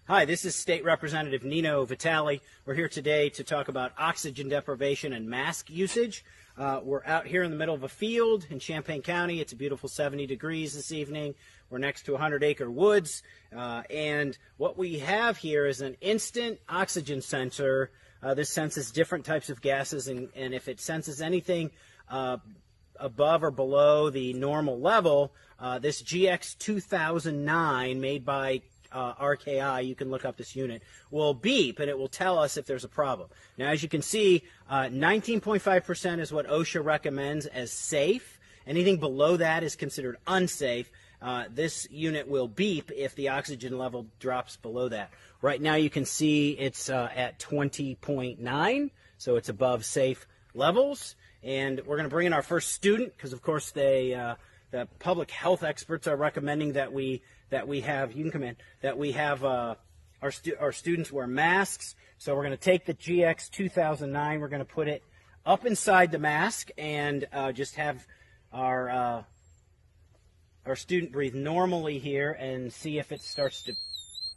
Hi, this is State Representative Nino Vitale. We're here today to talk about oxygen deprivation and mask usage. We're out here in the middle of a field in Champaign County. It's a beautiful 70 degrees this evening. We're next to 100-acre woods. And what we have here is an instant oxygen sensor. This senses different types of gases, and if it senses anything above or below the normal level, this GX2009 made by RKI, you can look up this unit, will beep and it will tell us if there's a problem. Now, as you can see, 19.5% is what OSHA recommends as safe. Anything below that is considered unsafe. This unit will beep if the oxygen level drops below that. Right now you can see it's at 20.9, so it's above safe levels. And we're going to bring in our first student because, of course, the public health experts are recommending that we have, you can come in, that we have our students wear masks. So we're going to take the GX2009, we're going to put it up inside the mask and just have our student breathe normally here and see if it starts to,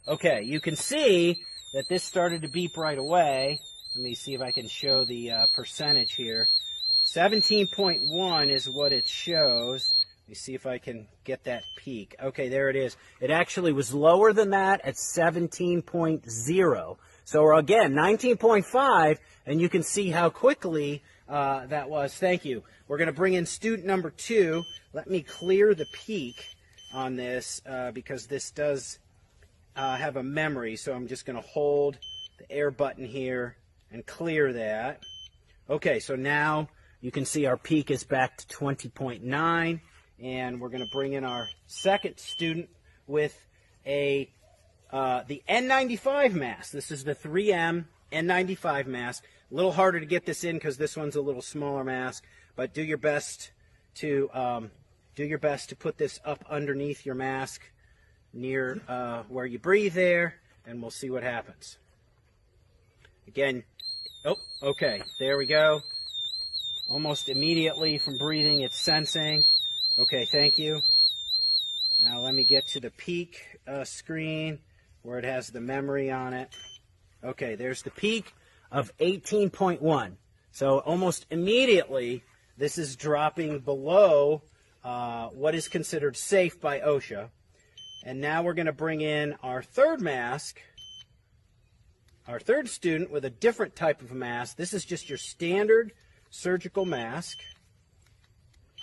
okay, you can see that this started to beep right away. Let me see if I can show the percentage here. 17.1 is what it shows. Let me see if I can get that peak. Okay, there it is. It actually was lower than that at 17.0. So again, 19.5, and you can see how quickly that was. Thank you. We're going to bring in student number 2. Let me clear the peak on this because this does have a memory. So I'm just going to hold the air button here and clear that. Okay, so now you can see our peak is back to 20.9. And we're going to bring in our second student with the N95 mask. This is the 3M N95 mask. A little harder to get this in because this one's a little smaller mask, but do your best to put this up underneath your mask near where you breathe there, and we'll see what happens. Again, oh, okay, there we go. Almost immediately from breathing, it's sensing. Okay, thank you. Now let me get to the peak screen where it has the memory on it. Okay, there's the peak of 18.1. So almost immediately, this is dropping below what is considered safe by OSHA. And now we're going to bring in our third mask, our third student with a different type of mask. This is just your standard surgical mask.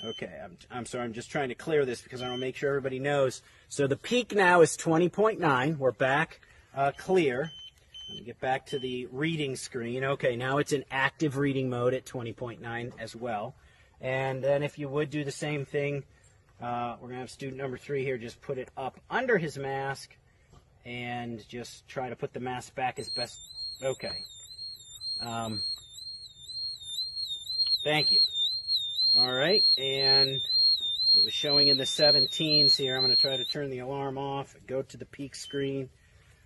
Okay, I'm sorry, I'm just trying to clear this because I want to make sure everybody knows. So the peak now is 20.9. We're back clear. Let me get back to the reading screen. Okay, now it's in active reading mode at 20.9 as well. And then if you would do the same thing, we're going to have student number 3 here just put it up under his mask and just try to put the mask back as best. Okay. Thank you. All right, and it was showing in the 17s here. I'm going to try to turn the alarm off, go to the peak screen.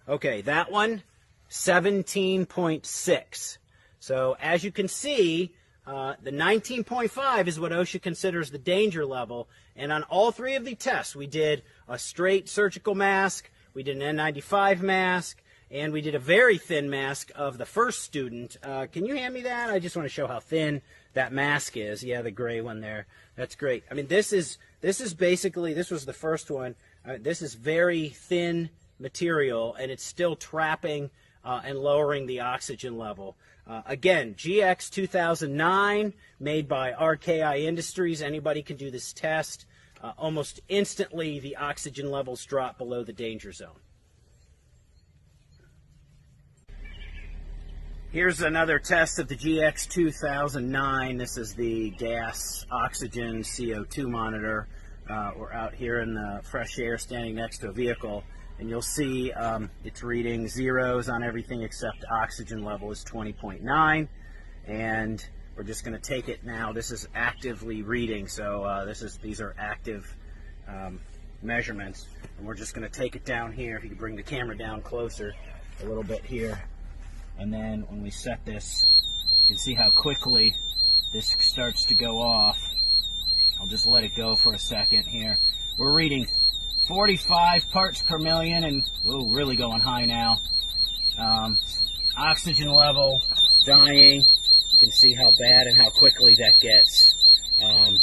Okay, that one, 17.6. So as you can see, the 19.5 is what OSHA considers the danger level. And on all 3 of the tests, we did a straight surgical mask, we did an N95 mask, and we did a very thin mask of the first student. Can you hand me that? I just want to show how thin that mask is. Yeah, the gray one there. That's great. I mean, this is basically, this was the first one. This is very thin material, and it's still trapping and lowering the oxygen level. Again, GX2009, made by RKI Industries. Anybody can do this test. Almost instantly, the oxygen levels drop below the danger zone. Here's another test of the GX2009. This is the gas, oxygen, CO2 monitor. We're out here in the fresh air standing next to a vehicle, and you'll see it's reading zeros on everything except oxygen level is 20.9. And we're just going to take it now. This is actively reading, so these are active measurements. And we're just going to take it down here. If you could bring the camera down closer a little bit here. And then when we set this, you can see how quickly this starts to go off. I'll just let it go for a second here. We're reading 45 parts per million, and ooh, really going high now. Oxygen level dying. You can see how bad and how quickly that gets. And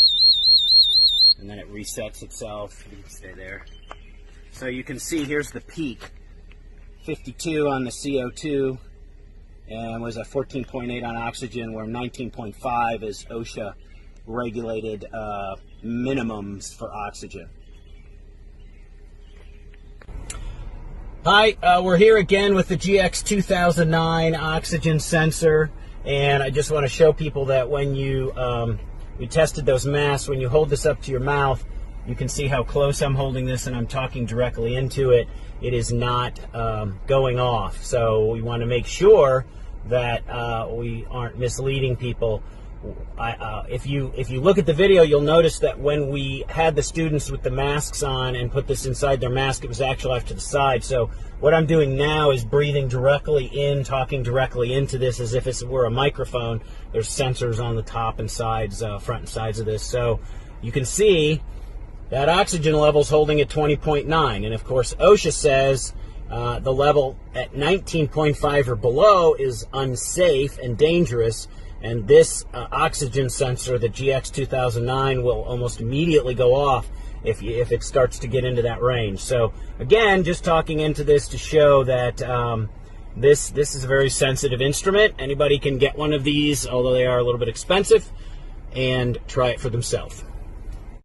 then it resets itself. You can stay there. So you can see here's the peak. 52 on the CO2 and was at 14.8 on oxygen, where 19.5 is OSHA regulated minimums for oxygen. Hi, we're here again with the GX2009 oxygen sensor, and I just want to show people that when we tested those masks, when you hold this up to your mouth, you can see how close I'm holding this and I'm talking directly into it. It is not going off. So we want to make sure that we aren't misleading people. If you look at the video, you'll notice that when we had the students with the masks on and put this inside their mask, it was actually off to the side. So what I'm doing now is breathing directly in, talking directly into this as if it were a microphone. There's sensors on the top and sides, front and sides of this. So you can see that oxygen level is holding at 20.9. And of course, OSHA says the level at 19.5 or below is unsafe and dangerous. And this oxygen sensor, the GX2009, will almost immediately go off if it starts to get into that range. So again, just talking into this to show that this is a very sensitive instrument. Anybody can get one of these, although they are a little bit expensive, and try it for themselves.